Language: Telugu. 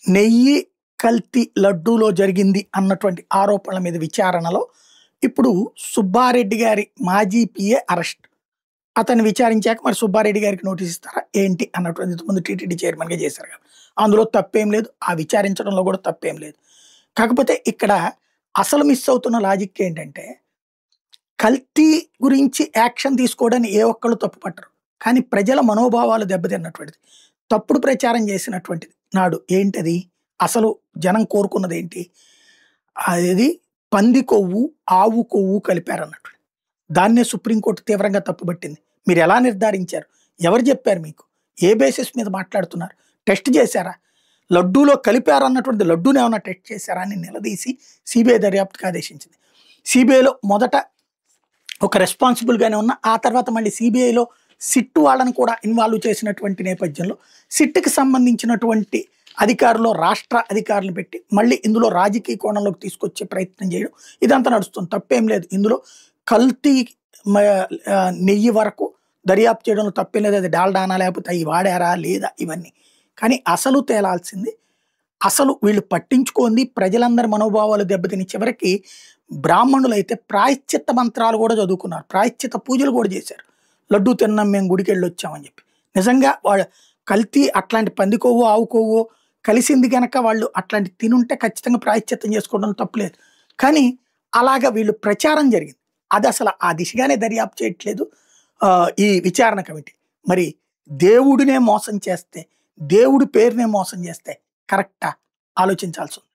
నెయ్యి కల్తీ లడ్డూలో జరిగింది అన్నటువంటి ఆరోపణల మీద విచారణలో ఇప్పుడు సుబ్బారెడ్డి గారి మాజీ పిఏ అరెస్ట్. అతన్ని విచారించాక మరి సుబ్బారెడ్డి గారికి నోటీస్ ఇస్తారా ఏంటి అన్నటువంటి ఇంతకుముందు టీటీడీ చైర్మన్గా చేశారు కదా, అందులో తప్పేం లేదు, ఆ విచారించడంలో కూడా తప్పేం లేదు. కాకపోతే ఇక్కడ అసలు మిస్ అవుతున్న లాజిక్ ఏంటంటే కల్తీ గురించి యాక్షన్ తీసుకోవడానికి ఏ ఒక్కళ్ళు తప్పు పట్టరు, కానీ ప్రజల మనోభావాలు దెబ్బతిన్నటువంటిది తప్పుడు ప్రచారం చేసినటువంటిది నాడు ఏంటది, అసలు జనం కోరుకున్నది ఏంటి, అది పంది కొవ్వు ఆవు కొవ్వు కలిపారన్నట్టు. దాన్నే సుప్రీంకోర్టు తీవ్రంగా తప్పుపట్టింది. మీరు ఎలా నిర్ధారించారు, ఎవరు చెప్పారు మీకు, ఏ బేసిస్ మీద మాట్లాడుతున్నారు, టెస్ట్ చేశారా, లడ్డూలో కలిపారు అన్నటువంటి లడ్డూని ఏమైనా టెస్ట్ చేశారా అని నిలదీసి సిబిఐ దర్యాప్తుకు ఆదేశించింది. సిబిఐలో మొదట ఒక రెస్పాన్సిబుల్గానే ఉన్న, ఆ తర్వాత మళ్ళీ సిబిఐలో సిట్ వాళ్ళని కూడా ఇన్వాల్వ్ చేసినటువంటి నేపథ్యంలో సిట్కి సంబంధించినటువంటి అధికారులు రాష్ట్ర అధికారులు పెట్టి మళ్ళీ ఇందులో రాజకీయ కోణంలోకి తీసుకొచ్చే ప్రయత్నం చేయడం ఇదంతా నడుస్తుంది. తప్పేం లేదు ఇందులో. కల్తీ నెయ్యి వరకు దర్యాప్తు చేయడంలో తప్పేం లేదు, అది డాల్డానా లేకపోతే అవి వాడారా లేదా ఇవన్నీ. కానీ అసలు తేలాల్సింది, అసలు వీళ్ళు పట్టించుకోండి ప్రజలందరి మనోభావాలు దెబ్బతిని చివరికి బ్రాహ్మణులు అయితే ప్రాయశ్చిత్త మంత్రాలు కూడా చదువుకున్నారు, ప్రాయశ్చిత్త పూజలు కూడా చేశారు. లడ్డూ తిన్నాం మేము గుడికి వెళ్ళి వచ్చామని చెప్పి. నిజంగా వాళ్ళు కల్తీ అట్లాంటి పంది కొవ్వు ఆవు కొవ్వు కలిసింది కనుక వాళ్ళు అట్లాంటి తినుంటే ఖచ్చితంగా ప్రాయశ్చిత్తం చేసుకోవడం తప్పులేదు. కానీ అలాగా వీళ్ళు ప్రచారం జరిగింది, అది అసలు ఆ దిశగానే దర్యాప్తు చేయట్లేదు ఈ విచారణ కమిటీ. మరి దేవుడినే మోసం చేస్తే, దేవుడి పేరునే మోసం చేస్తే కరెక్టా, ఆలోచించాల్సి ఉంది.